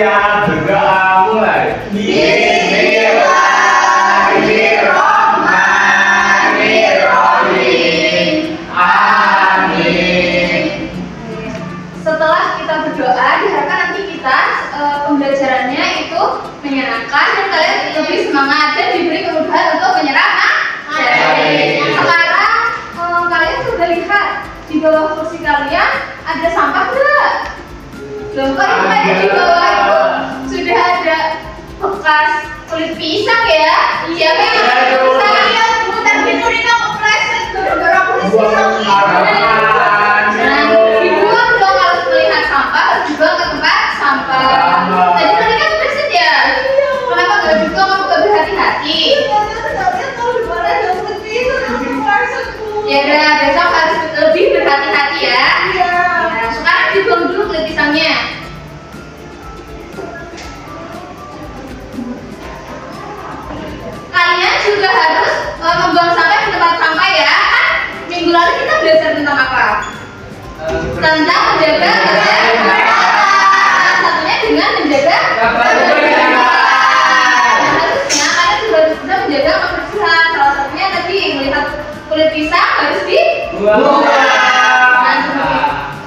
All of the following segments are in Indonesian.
siap berdoa mulai. Bismillahirrahmanirrahim. Amin. Setelah kita berdoa, diharapkan nanti kita pembelajarannya itu menyenangkan dan kalian lebih semangat dan diberi kemudahan untuk menyerap materi. Sekarang kalian sudah lihat di bawah kursi kalian ada sampah enggak? Belum, kok itu kayak di bawah itu sudah ada bekas kulit pisang ya? Siapa yang kulit pisang? Iya, bukan gitu Rina kepleset gara-gara kulit pisang. Nah, dibuang dong harus melihat sampah, harus dibuang ke tempat sampah. Tadi tadi kan kepleset ya? Kenapa nggak juga kamu nggak berhati-hati? Ya udah, besok harus lebih berhati-hati ya. Nah, sekarang dibuang dulu kulit pisangnya. Kalian juga harus membuang sampah di tempat sampah ya. Kan minggu lalu kita belajar tentang apa? Tentang menjaga kebersihan. Satunya dengan menjaga kebersihan. Harusnya kalian juga harus bisa menjaga kebersihan. Salah satunya tadi melihat kulit pisang harus dibuang.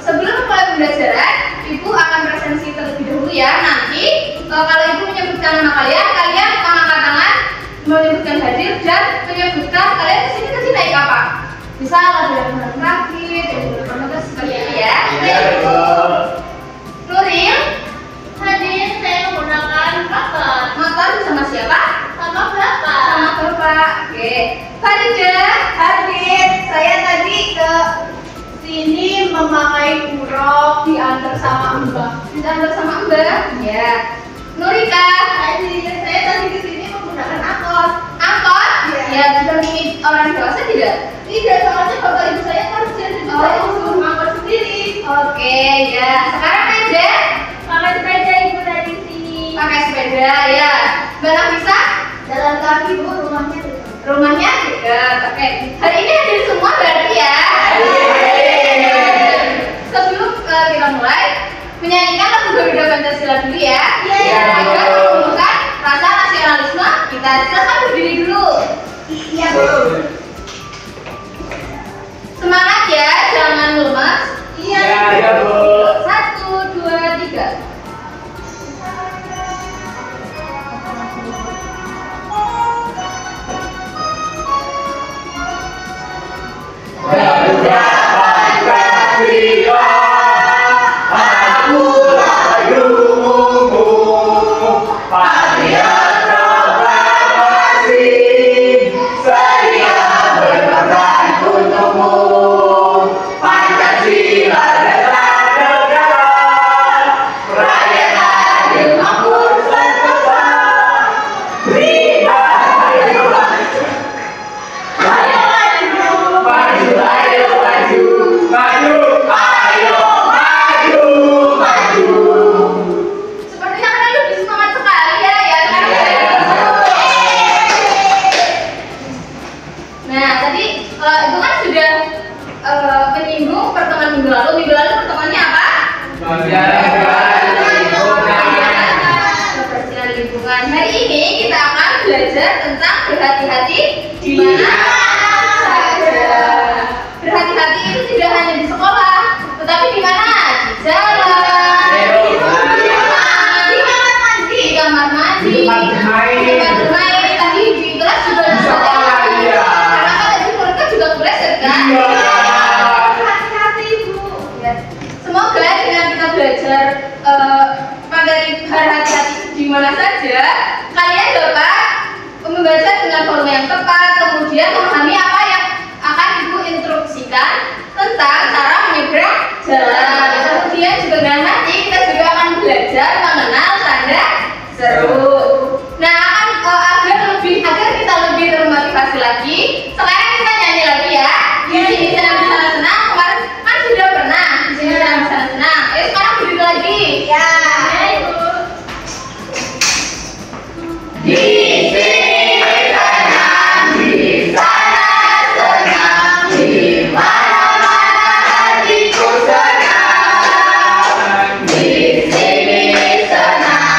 Sebelum mulai pembelajaran, Ibu akan presensi terlebih dahulu ya. Nanti kalau Ibu menyebutkan nama kalian, kalian mengangkat tangan, menyebutkan hadir dan menyebutkan kalian kesini naik apa? Bisa lagu yang terakhir, yang seperti itu ya. Nuril, hadir saya menggunakan motor. Motor bersama siapa? Sama bapak. Sama bapak. Oke. Farida, hadir. Saya tadi ke sini memakai buruk diantar sama Mbak. Diantar sama Mbak? Ya. Nurika, hadir. Saya tadi ke sini menggunakan angkot. Angkot? Ya, didampingi orang dewasa tidak? Tidak, soalnya bapak ibu saya kerja dan saya suruh angkot sendiri. Oke, ya. Sekarang aja pakai sepeda ibu dari sini. Pakai sepeda, ya. Mbak Nafisa? Jalan kaki bu, rumahnya dekat. Rumahnya dekat. Oke. Hari ini hadir semua berarti ya. Sebelum kita mulai, menyanyikan lagu Garuda Pancasila dulu ya. Agar menumbuhkan rasa nasionalisme kita. Silakan berdiri dulu. Iya bu. Semangat ya, jangan lemas. Iya bu. 1, 2, 3. Garuda Pancasila, aku layungmu, patriarka proklamasi, sedia berkorban untukmu. Pancasila adalah negara, rakyat adil makmur sentosa. Minggu lalu pertemuannya apa? Kebersihan lingkungan. Hari ini kita akan belajar tentang berhati-hati di mana saja. Berhati-hati itu tidak hanya di sekolah, tetapi di mana? Di jalan, di kamar mandi, di tempat bermain, tadi di kelas juga di sekolah. Karena kan tadi mereka juga belajar kan? Semoga dengan kita belajar materi berhati-hati di mana saja, kalian dapat membaca dengan format yang tepat, kemudian memahami apa yang akan Ibu instruksikan tentang cara menyeberang jalan. Kemudian juga nanti kita juga akan belajar mengenal tanda seru. Nah, agar kita lebih termotivasi lagi, sekarang kita nyanyi lagi ya. Di sini senang-senang, kemarin kan sudah pernah. Di sini senang-senang. Ayo sekarang berdiri lagi. Ya. Di sini senang, di sana senang, di mana-mana hatiku senang. Di sini senang.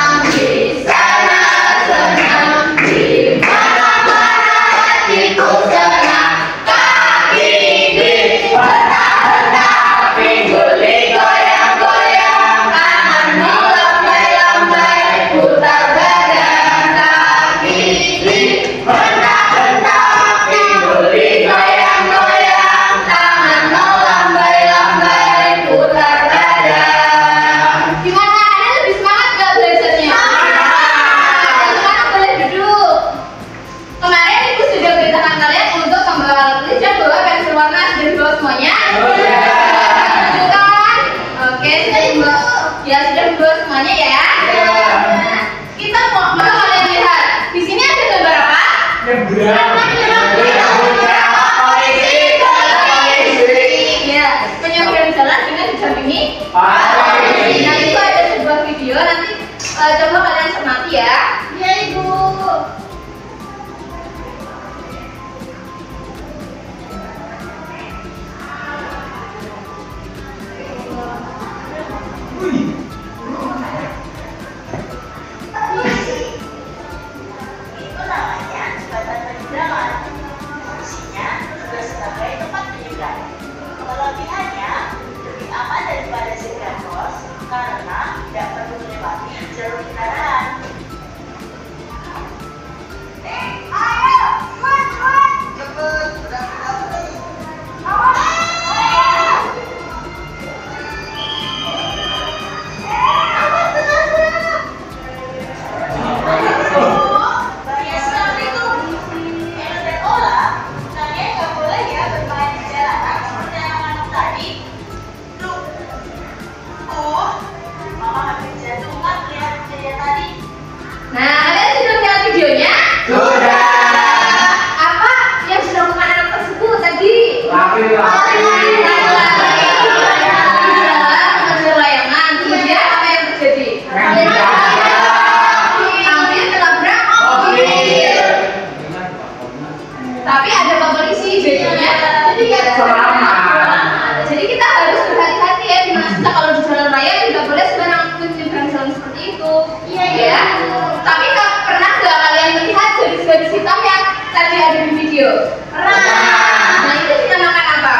Ya, penyeberang jalan dengan didampingi polisi. Nah, itu ada sebuah video, nanti coba kalian cermati ya. Iya, Ibu. Itu namanya jembatan penyeberangan. Fungsinya juga sebagai tempat penyeberang. Kelebihannya lebih aman daripada zebra cross karena tidak perlu melewati jalur kendaraan. Ayo, cepat. Cepet, udah nih. Nah, kalian sudah melihat videonya? Sudah. Apa yang dilakukan anak tersebut tadi? Laki-laki. Mengejar layangan. Kemudian apa yang terjadi? Hampir menabrak mobil. Tapi ada Pak Polisi jadinya. Jadi kita harus berhati-hati ya, dimana kita kalau di jalan raya tidak boleh sembarangan menyeberang jalan seperti itu. Iya ya. Tapi pernah nggak kalian melihat garis-garis hitam yang tadi ada di video? Pernah. Nah, itu dinamakan apa?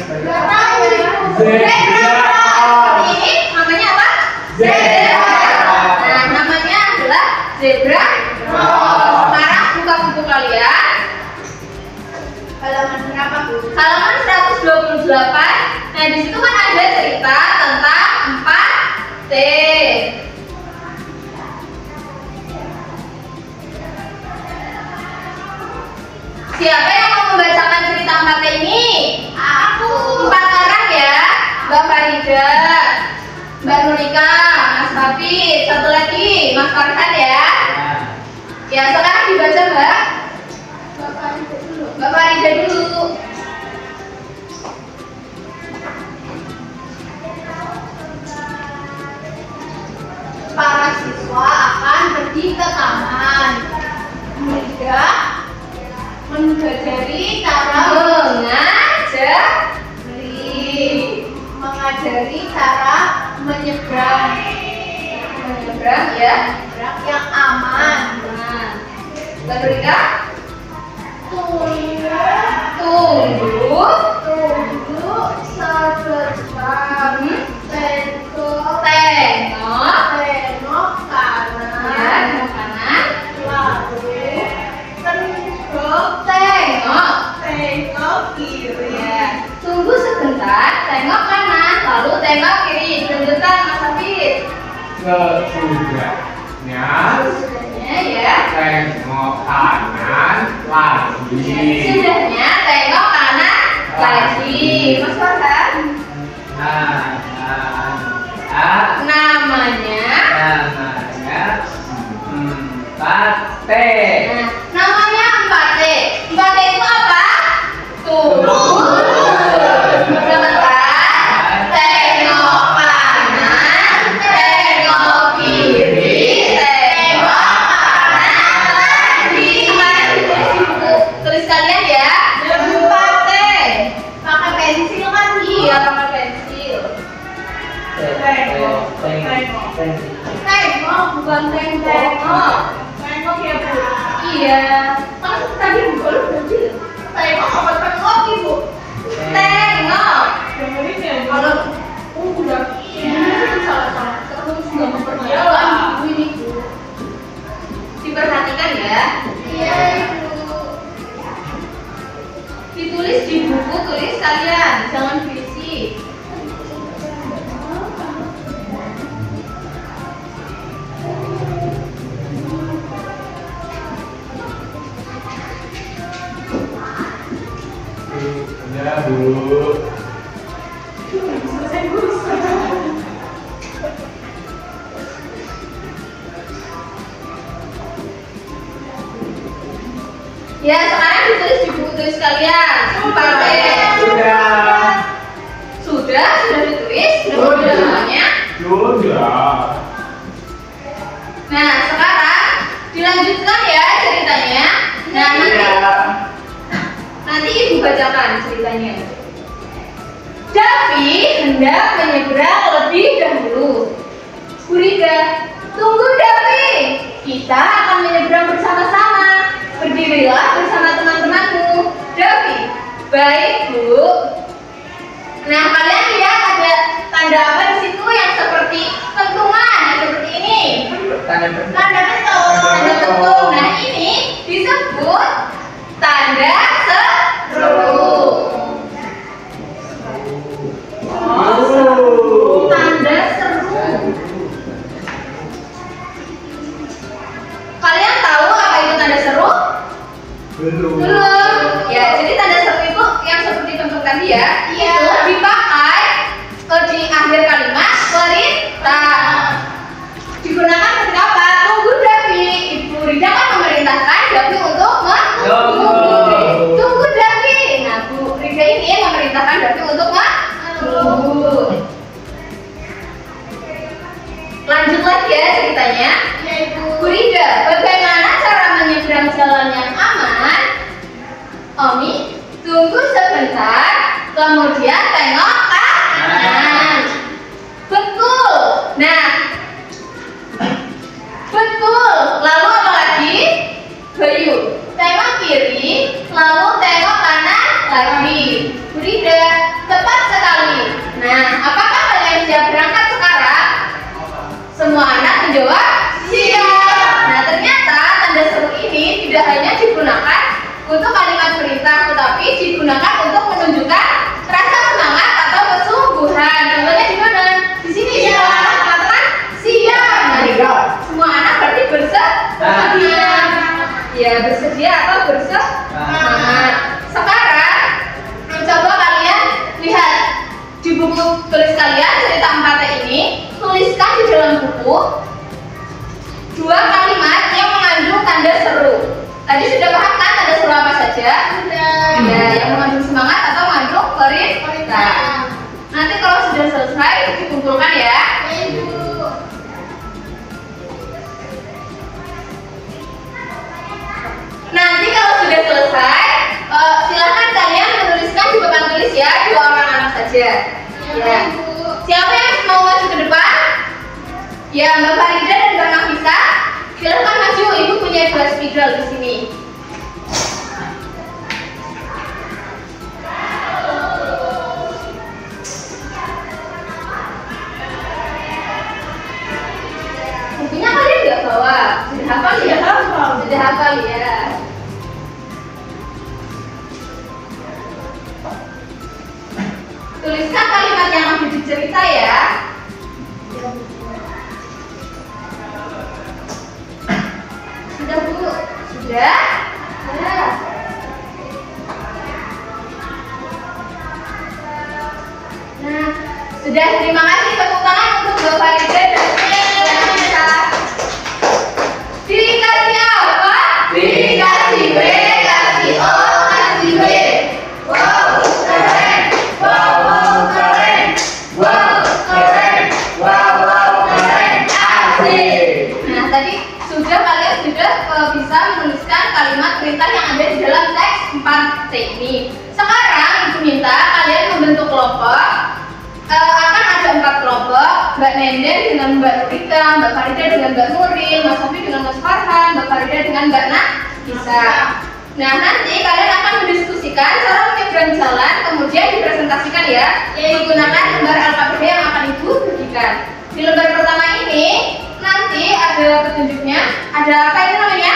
Nggak tahu. Zebra. Ini namanya apa? Zebra. Nah, namanya adalah zebra cross. Sekarang buka buku kalian. Halaman berapa, Bu? Halaman 128. Nah, di situ kan ada cerita tentang 4T. Siapa yang mau membacakan cerita 4T ini? Aku. 4 orang ya. Mbak Farida, Mbak Nurika, Mas Habib, satu lagi Mas Farhan ya. Ya, sekarang dibaca Mbak. Mbak Farida dulu. Para siswa akan pergi ke taman. Mengajari cara mengajari cara menyeberang ya, yang aman. Mbak Nurika? Tunggu sebentar. Tengok kanan. Lalu tengok kiri. Ya. Tunggu sebentar, tengok kanan, lalu tengok kiri. Lanjutkan Mas Habib. Sesudahnya ya. Tengok kanan lagi. Sesudahnya tengok kanan lagi. Mas Farhan. Namanya 4T. Namanya 4T. 4T itu apa? Tunggu. Tengok kanan, tengok kiri, tengok kanan lagi. Kemarin ditulis di buku tulis kalian ya. 4T. Pakai pensil kan? Iya, pakai pensil. Tengok, bukan tengok. Tengok ya, Bu. Iya. Kan tadi bukan berarti. Tengok apa tengok, Ibu? Tengok. Kalau udah ini salah. Terus nggak memperhatikan Ibu ini, Bu. Diperhatikan ya. Iya, Ibu. Ditulis di buku tulis kalian, jangan fisik. Ya, Bu. Ya, sekarang ditulis di buku tulis kalian. Sudah. Sudah ditulis, sudah ada namanya. Sudah. Nah, sekarang dilanjutkan ya ceritanya. Nah, nanti ibu bacakan ceritanya. Davi hendak menyeberang lebih dahulu. Gurida, tunggu Davi. Kita akan menyeberang bersama-sama. Berdirilah bersama teman-temanmu. Davi, baik Bu. Nah, kalian lihat ada tanda apa di situ yang seperti pentungan, yang seperti ini. Tanda Tanda pentung. Nah, ini disebut tanda seru. Tanda seru. Kalian tahu apa itu tanda seru? Belum. Ya, jadi tanda seru itu yang seperti bentuk tadi ya. Iya. Itu dipakai di akhir kalimat perintah. Digunakan ketika apa? Tunggu Davi. Ibu Rida kan memerintahkan Davi untuk menunggu. Tunggu Davi. Nah, Bu Rida ini memerintahkan Davi untuk menunggu. Lanjut lagi ya ceritanya. Ya Ibu. Bu Rida, bagaimana cara menyeberang jalan yang aman? Omi, tunggu sebentar, kemudian tengok kanan. Betul. Nah, betul. Lalu apa lagi? Bayu, tengok kiri, lalu tengok kanan lagi. Bu Rida, tepat sekali. Nah, apakah kalian siap berangkat sekarang? Semua anak menjawab siap. Nah, ternyata tanda seru ini tidak hanya digunakan untuk kalimat perintah, tetapi digunakan untuk menunjukkan rasa semangat atau kesungguhan. Contohnya di mana? Di sini ya, mengatakan siap. Nah, semua anak berarti bersedia. Ya, bersedia atau bersemangat. Sekarang, coba kalian lihat di buku tulis kalian cerita 4T ini, tuliskan di dalam buku 2 kalimat yang mengandung tanda seru. Tadi sudah paham kan tanda seru apa saja? Sudah. Ya, yang mengandung semangat atau mengandung perintah. Nanti kalau sudah selesai dikumpulkan ya. Ya Ibu. Nanti kalau sudah selesai, silakan kalian menuliskan di papan tulis ya 2 orang anak saja. Ya. Siapa yang mau maju ke depan? Ya, Mbak Farida dan Mbak Nafisa. Silakan maju, Ibu punya 2 spidol di sini. Bukunya kalian nggak bawa? Sudah hafal ya? Sudah hafal ya. Tuliskan kalimat yang ada di cerita ya. Sudah Bu? Sudah? Sudah. Nah, sudah. Terima kasih, tepuk tangan untuk Mbak Farida dan Mbak Nafisa. Dikasih apa? Dikasih B, kasih O, kasih B. Wow, keren. Wow, keren. Wow, keren. Wow, keren. Asik. Nah, tadi kalian sudah bisa menuliskan kalimat perintah yang ada di dalam teks 4T ini. Sekarang Ibu minta kalian membentuk kelompok. Akan ada 4 kelompok. Mbak Nenden dengan Mbak Rika, Mbak Farida dengan Mbak Nuril, Mas Sofi dengan Mas Farhan, Mbak Farida dengan Mbak Nafisa. Nah, nanti kalian akan mendiskusikan cara menyeberang jalan, kemudian dipresentasikan ya, menggunakan lembar LKPD yang akan Ibu bagikan. Di lembar pertama ini nanti ada petunjuknya, ada apa ini namanya?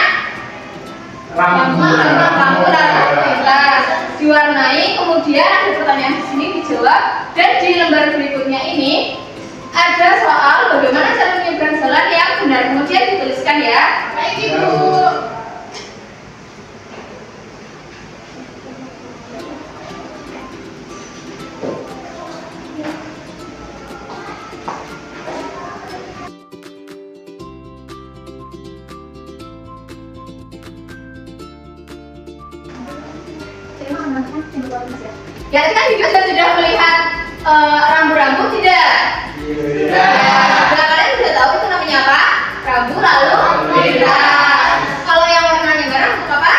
Lampu lalu lintas diwarnai, kemudian ada pertanyaan di sini dijawab, dan di lembar berikutnya ini ada soal bagaimana cara menyeberang jalan yang benar, kemudian dituliskan ya. Baik Ibu. Ya, kan juga sudah melihat rambu-rambu tidak? Iya. Nah, kalian sudah tahu itu namanya apa? Rambu lalu lintas. Kalau yang warnanya merah untuk apa?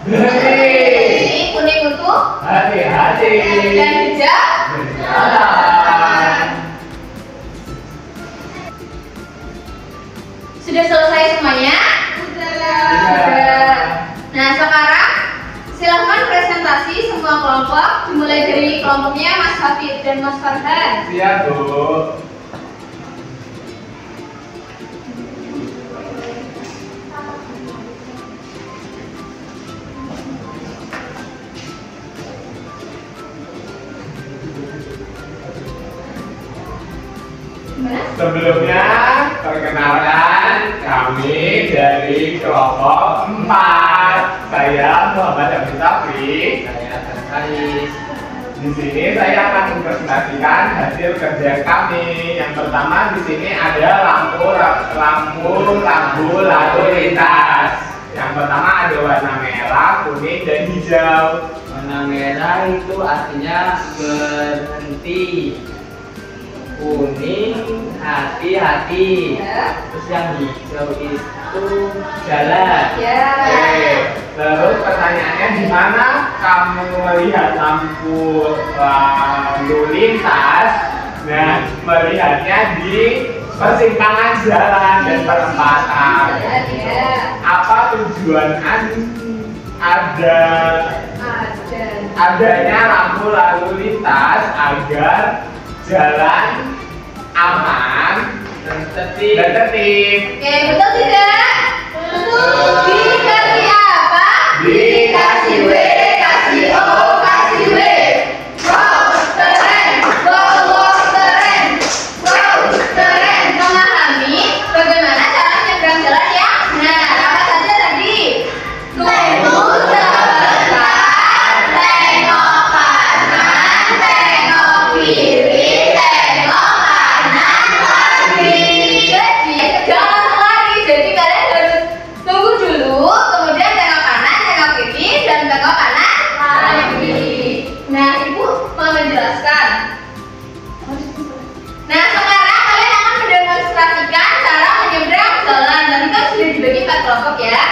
Ini kuning untuk Hati-hati. dan hijau. Berjalan. Sudah selesai semuanya? Sudah. Nah, sekarang silakan presentasi semua kelompok, dimulai dari kelompoknya Mas Hafid dan Mas Farhan. Siap, Bu. Gimana? Sebelumnya, perkenalkan kami dari kelompok 4. Saya Muhammad Abdul Taufik. Saya Terkais. Di sini saya akan mempresentasikan hasil kerja kami. Yang pertama di sini ada lampu lalu lintas. Yang pertama ada warna merah, kuning, dan hijau. Warna merah itu artinya berhenti, kuning hati-hati, Ya. terus yang hijau itu jalan. Ya. Oke, terus pertanyaannya di mana kamu melihat lampu lalu lintas? Nah, melihatnya di persimpangan jalan dan perempatan. Ya. Apa tujuan adanya lampu lalu lintas? Agar jalan aman Dan tertib. dan tertib. Oke, betul tidak? Betul. Dikasih apa? Dikasih W, kasih O, kasih W. Wow, keren. Wow, keren. Wow, keren. Memahami bagaimana cara menyeberang jalan ya? Nah, apa saja tadi? Tunggu sebentar, tengok kanan, tengok kiri, tengok kanan lagi. Jadi jangan lari. Jadi kalian harus tunggu dulu, kemudian tengok kanan, tengok kiri, dan tengok kanan lagi. Nah, ibu mau menjelaskan. Nah, sekarang kalian akan mendemonstrasikan cara menyeberang jalan. Tadi kan sudah dibagi 4 kelompok ya.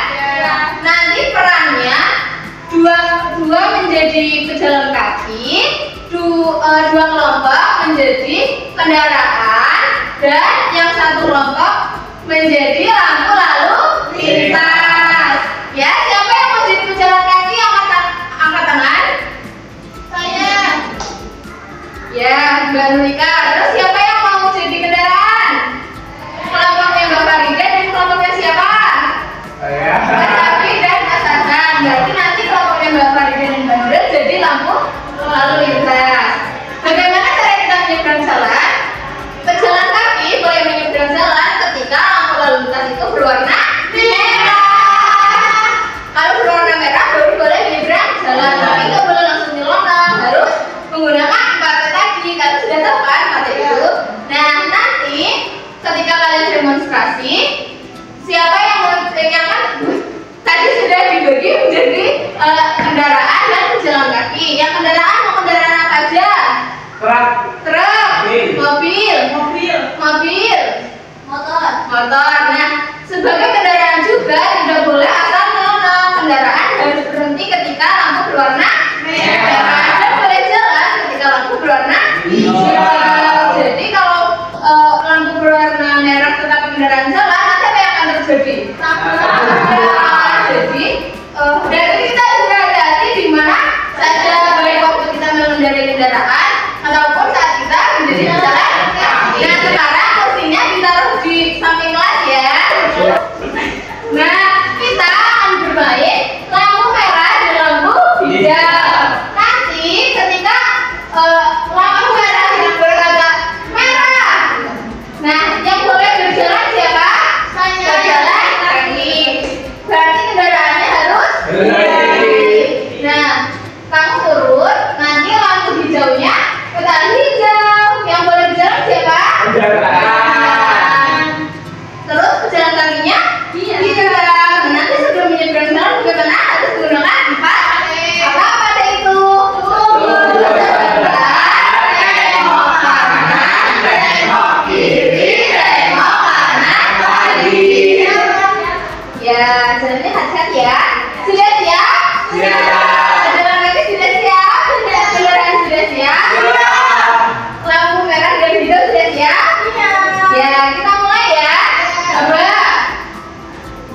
Nanti perannya dua menjadi pejalan kaki, dua kelompok menjadi kendaraan, dan yang satu kelompok menjadi lampu lalu lintas. Ya, siapa yang mau jadi pejalan kaki angkat tangan? Saya. Ya, Mbak Nurika. Terus siapa yang mau jadi kendaraan? Kelompoknya Mbak Farida dan kelompoknya siapa? Saya. Mas Safi dan Mas Hasan. Berarti nanti kelompoknya Mbak Farida dan Mbak Nuril jadi lampu lalu lintas. Bagaimana cara kita menyeberang jalan? Pejalan kaki boleh menyeberang jalan ketika lampu lalu lintas itu berwarna merah. Kalau berwarna merah baru boleh menyeberang jalan. Tapi nggak boleh langsung nyelonong, harus menggunakan materi tadi. Kalian sudah tahu kan materi itu? Nah, nanti ketika kalian demonstrasi, siapa yang kan tadi sudah dibagi menjadi kendaraan dan pejalan kaki. Yang kendaraan mau kendaraan apa aja? Truk. Truk, Mobil. mobil, motor. Nah, sebagai kendaraan juga tidak boleh asal nyelonong. Kendaraan harus berhenti ketika lampu berwarna merah dan boleh jalan ketika lampu berwarna hijau. Jadi kalau lampu berwarna merah tetapi kendaraan jalan, nanti apa yang akan terjadi? Jadi dari kita juga hati-hati di mana saja, baik waktu kita mengendarai kendaraan ataupun saat kita menjadi pejalan kaki. Nah, sekarang kursinya ditaruh di samping kelas ya. Nah, kita akan bermain lampu merah dan lampu hijau. Nanti ketika lampu merah tidak berkata merah, nah yang boleh berjalan siapa? Berjalan kaki. Berarti kendaraannya harus berhenti. Nah, kamu turun, nanti lampu hijaunya ketahui hijau. Yang boleh berjalan siapa? Jalan. Terus pejalan kakinya? Iya. Nanti sebelum menyeberang jalan bagaimana? Harus menggunakan apa? ya. Sudah siap? Siap. Jalan kaki sudah siap? Kelurahan sudah siap? Lampu merah dan hijau sudah siap? Ya, kita mulai ya. Coba.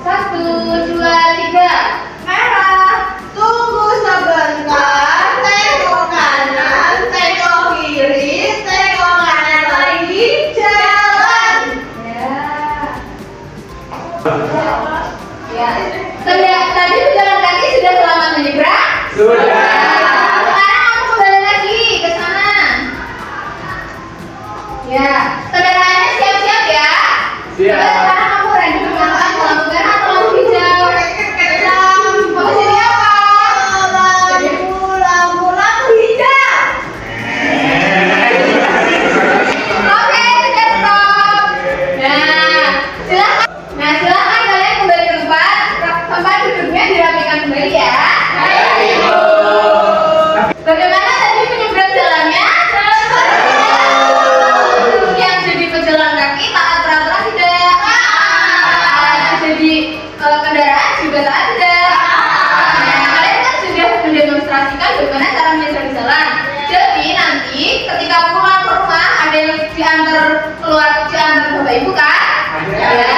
1, 2, 3. Merah. Tunggu sebentar. Tengok kanan, tengok kiri, tengok kanan lagi. Jalan. Ya. Tadi pejalan kaki sudah selamat menyeberang? Sudah. Sekarang kamu kembali lagi ke sana. Ya, kendaraannya siap-siap ya. Siap. Sekarang kamu ready menggunakan lampu merah atau lampu hijau? Mau jadi apa? Lampu hijau. Oke, sudah stop. Silakan kalian kembali ke tempat duduknya dirapikan kembali ya. Bagaimana tadi menyeberang jalannya? Yang jadi pejalan kaki taat peraturan tidak? Yang jadi kendaraan juga taat tidak? Kalian kan sudah mendemonstrasikan bagaimana cara menyeberang jalan. Jadi nanti ketika pulang ke rumah ada yang diantar bapak ibu kan? Ya,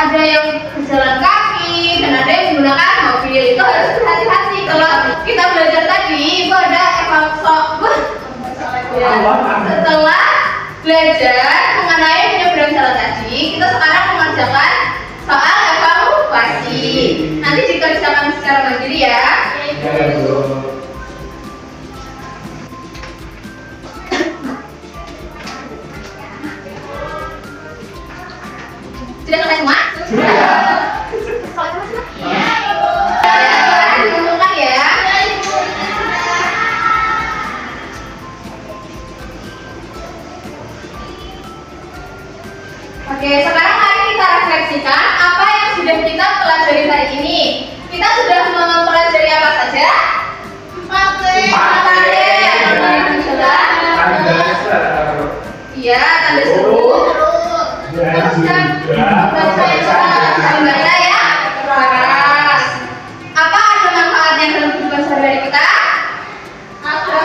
ada yang berjalan kaki dan ada yang menggunakan mobil. Itu harus berhati-hati. Kalau kita belajar tadi itu ada setelah belajar mengenai menyeberang jalan tadi, kita sekarang mengerjakan soal evaluasi. Nanti dikerjakan secara mandiri ya. Sudah selesai semua? Sekarang dikumpulkan ya. Oke, sekarang mari kita refleksikan apa yang sudah kita pelajari hari ini. Kita sudah mempelajari apa saja? 4T. Iya, tanda seru. Terus kan membaca ya, keras. Apa ada manfaatnya dalam kehidupan sehari-hari kita? Ada.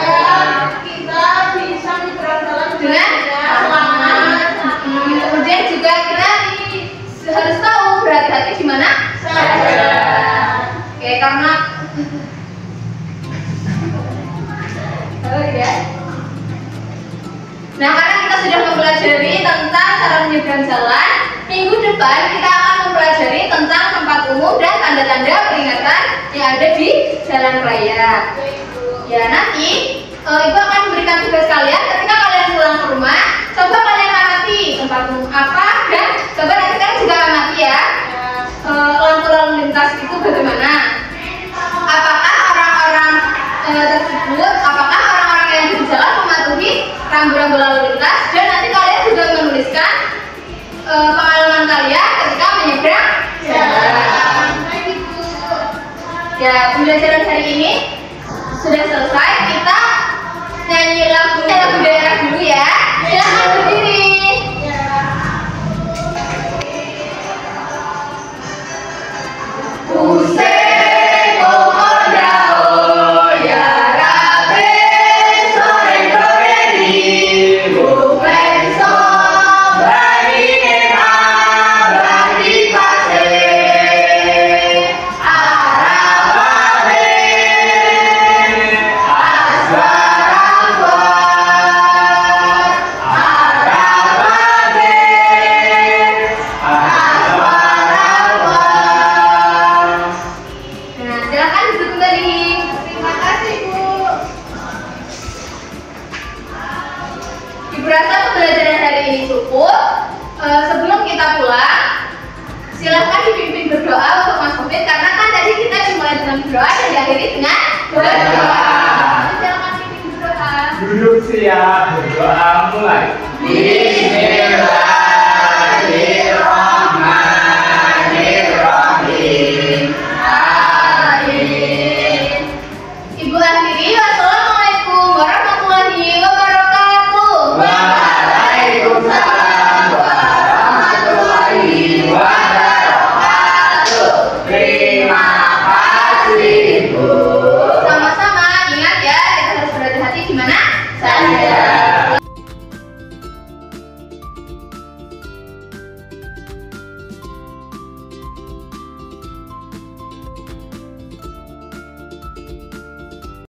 Kita bisa menyeberang jalan Dengan selamat. Kemudian juga kita harus tahu berhati-hati di mana? Oke, karena ya. Nah, karena kita sudah mempelajari tentang cara menyeberang jalan, minggu depan kita akan mempelajari tentang tempat umum dan tanda-tanda peringatan yang ada di jalan raya. Ya, nanti Ibu akan memberikan tugas kalian ketika kalian pulang ke rumah. Coba kalian amati tempat umum apa dan coba nanti kalian juga amati ya lampu lalu lintas itu bagaimana. Apakah orang-orang tersebut, apakah orang-orang yang di jalan mematuhi rambu-rambu lalu lintas, dan nanti kalian juga menuliskan pengalaman kalian ketika menyeberang jalan. Ya, pembelajaran hari ini sudah selesai. Kita nyanyi lagu daerah dulu ya. Silakan berdiri. Sebelum kita pulang, silahkan dipimpin berdoa untuk Mas Covid, karena kan tadi kita dimulai dengan berdoa dan diakhiri dengan berdoa. Silahkan pimpin berdoa. Duduk siap, berdoa mulai.